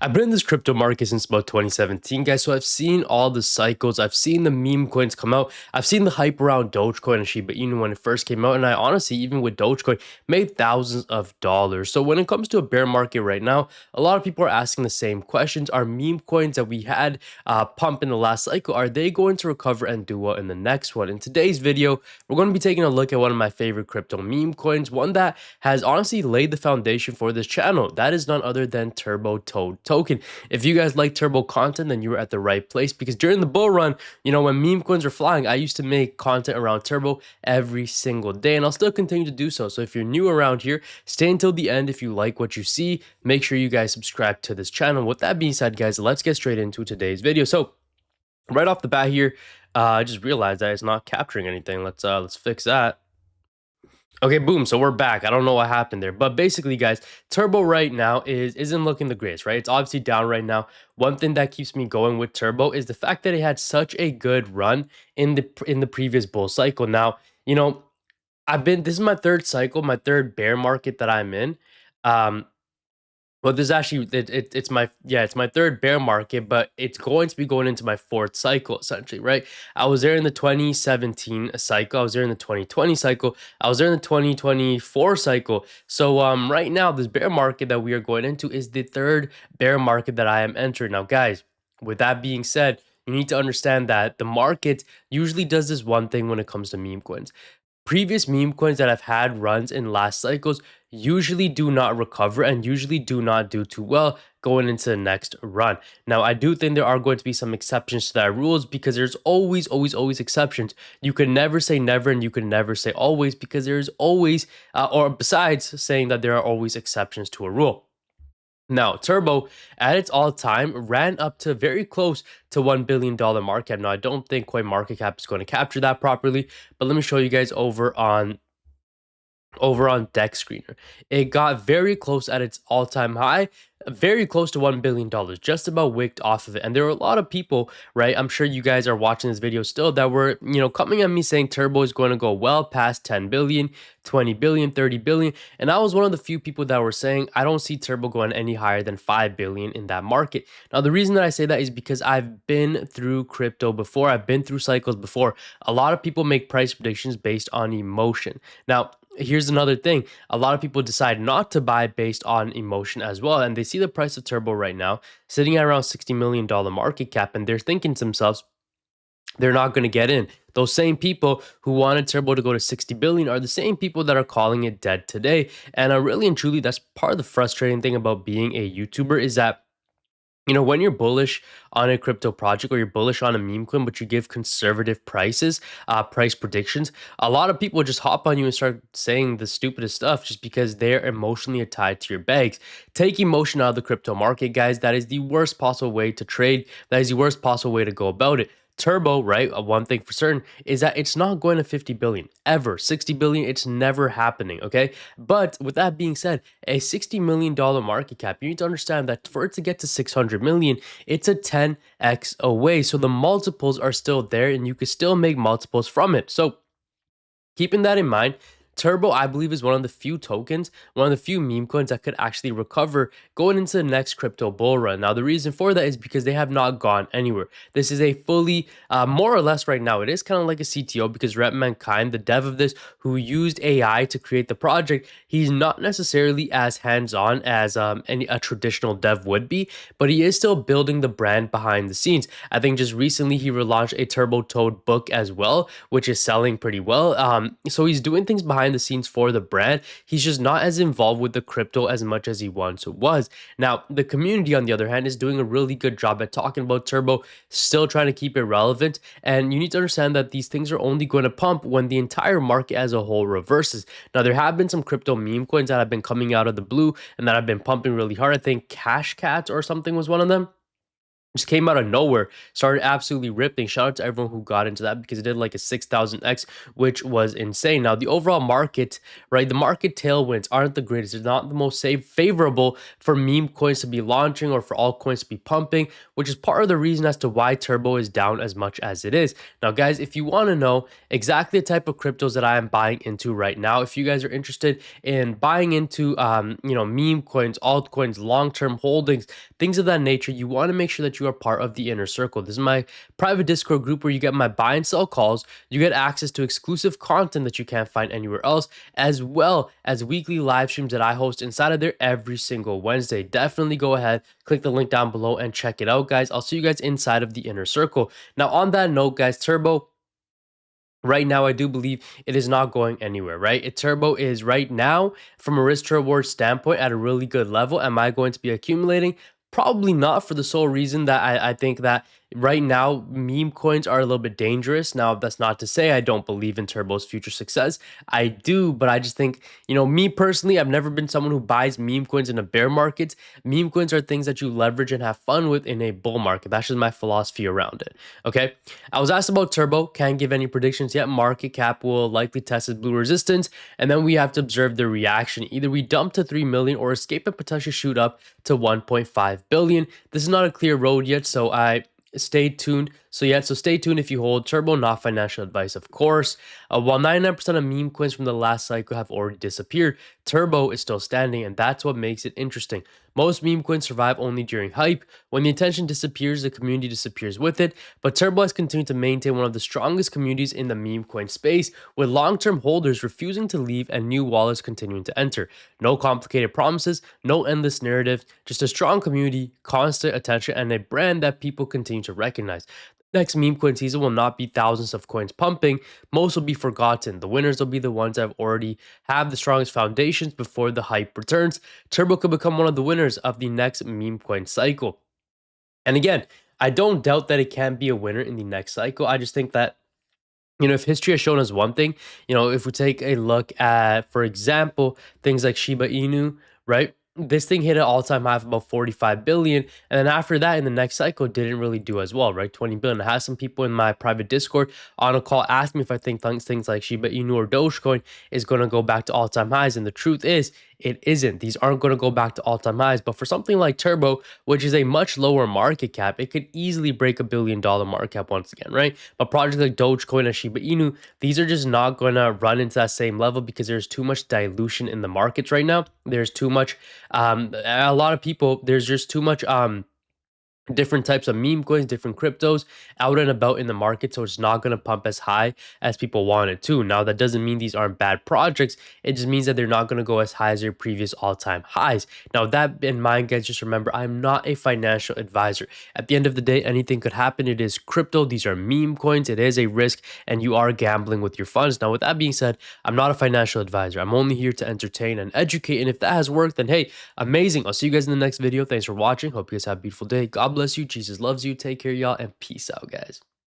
I've been in this crypto market since about 2017, guys. So I've seen all the cycles. I've seen the meme coins come out. I've seen the hype around Dogecoin and Shiba Inu when it first came out. And I honestly, even with Dogecoin, made thousands of dollars. So when it comes to a bear market right now, a lot of people are asking the same questions. Are meme coins that we had pump in the last cycle, are they going to recover and do well in the next one? In today's video, we're going to be taking a look at one of my favorite crypto meme coins, one that has honestly laid the foundation for this channel. That is none other than Turbo Toad token. If you guys like turbo content, then you were at the right place, because during the bull run, when meme coins were flying, I used to make content around turbo every single day, and I'll still continue to do so. So if you're new around here, stay until the end. If you like what you see, make sure you guys subscribe to this channel. With that being said, guys, let's get straight into today's video. So right off the bat here, I just realized that it's not capturing anything. Let's fix that. Okay, boom. So we're back. I don't know what happened there, but basically, guys, Turbo right now isn't looking the greatest, right? It's obviously down right now. One thing that keeps me going with Turbo is the fact that it had such a good run in the previous bull cycle. Now, this is my third cycle, my third bear market that I'm in. Well, this actually it's my third bear market, but it's going to be going into my fourth cycle essentially, right? I was there in the 2017 cycle, I was there in the 2020 cycle, I was there in the 2024 cycle. So right now, this bear market that we are going into is the third bear market that I am entering. Now, guys, with that being said, you need to understand that the market usually does this one thing when it comes to meme coins. Previous meme coins that have had runs in last cycles usually do not recover and usually do not do too well going into the next run. Now, I do think there are going to be some exceptions to that rules, because there's always exceptions. You can never say never and you can never say always, because there's always, or besides saying that there are always exceptions to a rule. Now, Turbo at its all time ran up to very close to $1 billion market cap. Now, I don't think CoinMarketCap is going to capture that properly, but let me show you guys over on Deck Screener. It got very close at its all-time high, very close to $1 billion, just about wicked off of it. And there were a lot of people, right? I'm sure you guys are watching this video still, that were, coming at me saying Turbo is going to go well past 10 billion, 20 billion, 30 billion. And I was one of the few people that were saying, I don't see Turbo going any higher than 5 billion in that market. Now, the reason that I say that is because I've been through crypto before. I've been through cycles before. A lot of people make price predictions based on emotion. Now, here's another thing. A lot of people decide not to buy based on emotion as well. And they see the price of Turbo right now sitting at around $60 million market cap. And they're thinking to themselves, they're not going to get in. Those same people who wanted Turbo to go to 60 billion are the same people that are calling it dead today. And really and truly, that's part of the frustrating thing about being a YouTuber, is that when you're bullish on a crypto project or you're bullish on a meme coin, but you give conservative prices, price predictions, a lot of people just hop on you and start saying the stupidest stuff just because they're emotionally tied to your bags. Take emotion out of the crypto market, guys. That is the worst possible way to trade. That is the worst possible way to go about it. Turbo, right? One thing for certain is that it's not going to 50 billion ever. 60 billion, it's never happening, okay? But with that being said, a $60 million market cap, you need to understand that for it to get to 600 million, it's a 10x away. So the multiples are still there and you could still make multiples from it. So keeping that in mind, Turbo, I believe, is one of the few tokens, one of the few meme coins that could actually recover going into the next crypto bull run. Now, the reason for that is because they have not gone anywhere. This is a fully, more or less right now, it is kind of like a CTO, because Rep Mankind, the dev of this, who used AI to create the project, he's not necessarily as hands-on as a traditional dev would be, but he is still building the brand behind the scenes. I think just recently he relaunched a Turbo Toad book as well, which is selling pretty well. So he's doing things behind the scenes for the brand. He's just not as involved with the crypto as much as he once was. Now, the community, on the other hand, is doing a really good job at talking about Turbo, still trying to keep it relevant. And you need to understand that these things are only going to pump when the entire market as a whole reverses. Now, there have been some crypto meme coins that have been coming out of the blue and that have been pumping really hard. I think Cash Cat or something was one of them. just came out of nowhere, started absolutely ripping. Shout out to everyone who got into that because it did like a 6,000x, which was insane. Now, the overall market, right? The market tailwinds aren't the greatest. It's not the most safe, favorable for meme coins to be launching or for altcoins to be pumping, which is part of the reason as to why Turbo is down as much as it is. Now, guys, if you want to know exactly the type of cryptos that I am buying into right now, if you guys are interested in buying into, meme coins, altcoins, long-term holdings, things of that nature, you want to make sure that you are part of the inner circle. This is my private Discord group where you get my buy and sell calls. You get access to exclusive content that you can't find anywhere else, as well as weekly live streams that I host inside of there every single Wednesday. Definitely go ahead, click the link down below and check it out, guys. I'll see you guys inside of the inner circle. Now, on that note, guys, Turbo, right now, I do believe it is not going anywhere, right? Turbo is right now, from a risk to reward standpoint, at a really good level. Am I going to be accumulating? Probably not, for the sole reason that I think that right now meme coins are a little bit dangerous. Now, that's not to say I don't believe in Turbo's future success. I do, but I just think, me personally, I've never been someone who buys meme coins in a bear market. Meme coins are things that you leverage and have fun with in a bull market. That's just my philosophy around it. Okay. I was asked about Turbo. Can't give any predictions yet. Market cap will likely test its blue resistance, and then we have to observe the reaction. Either we dump to 3 million or escape and potentially shoot up to 1.5 billion. This is not a clear road yet, so I stay tuned. So stay tuned if you hold Turbo, not financial advice, of course. While 99% of meme coins from the last cycle have already disappeared, Turbo is still standing, and that's what makes it interesting. Most meme coins survive only during hype. When the attention disappears, the community disappears with it. But Turbo has continued to maintain one of the strongest communities in the meme coin space, with long-term holders refusing to leave and new wallets continuing to enter. No complicated promises, no endless narrative, just a strong community, constant attention, and a brand that people continue to recognize. Next meme coin season will not be thousands of coins pumping. Most will be forgotten. The winners will be the ones that have already have the strongest foundations before the hype returns. Turbo could become one of the winners of the next meme coin cycle. And again, I don't doubt that it can be a winner in the next cycle. I just think that, if history has shown us one thing, if we take a look at, for example, things like Shiba Inu, right? This thing hit an all-time high of about 45 billion. And then after that, in the next cycle, it didn't really do as well, right? 20 billion. I had some people in my private Discord on a call ask me if I think things like Shiba Inu or Dogecoin is going to go back to all-time highs. And the truth is, it isn't. These aren't going to go back to all-time highs. But for something like Turbo, which is a much lower market cap, it could easily break $1 billion market cap once again, right? But projects like Dogecoin and Shiba Inu, these are just not going to run into that same level because there's too much dilution in the markets right now. There's too much, a lot of people, there's just too much, different types of meme coins, different cryptos out and about in the market. So it's not going to pump as high as people want it to. Now, that doesn't mean these aren't bad projects. It just means that they're not going to go as high as their previous all-time highs. Now, that in mind, guys, just remember, I'm not a financial advisor. At the end of the day, anything could happen. It is crypto. These are meme coins. It is a risk, and you are gambling with your funds. Now, with that being said, I'm not a financial advisor. I'm only here to entertain and educate. And if that has worked, then hey, amazing. I'll see you guys in the next video. Thanks for watching. Hope you guys have a beautiful day. God bless you. Jesus loves you. Take care, y'all, and peace out, guys.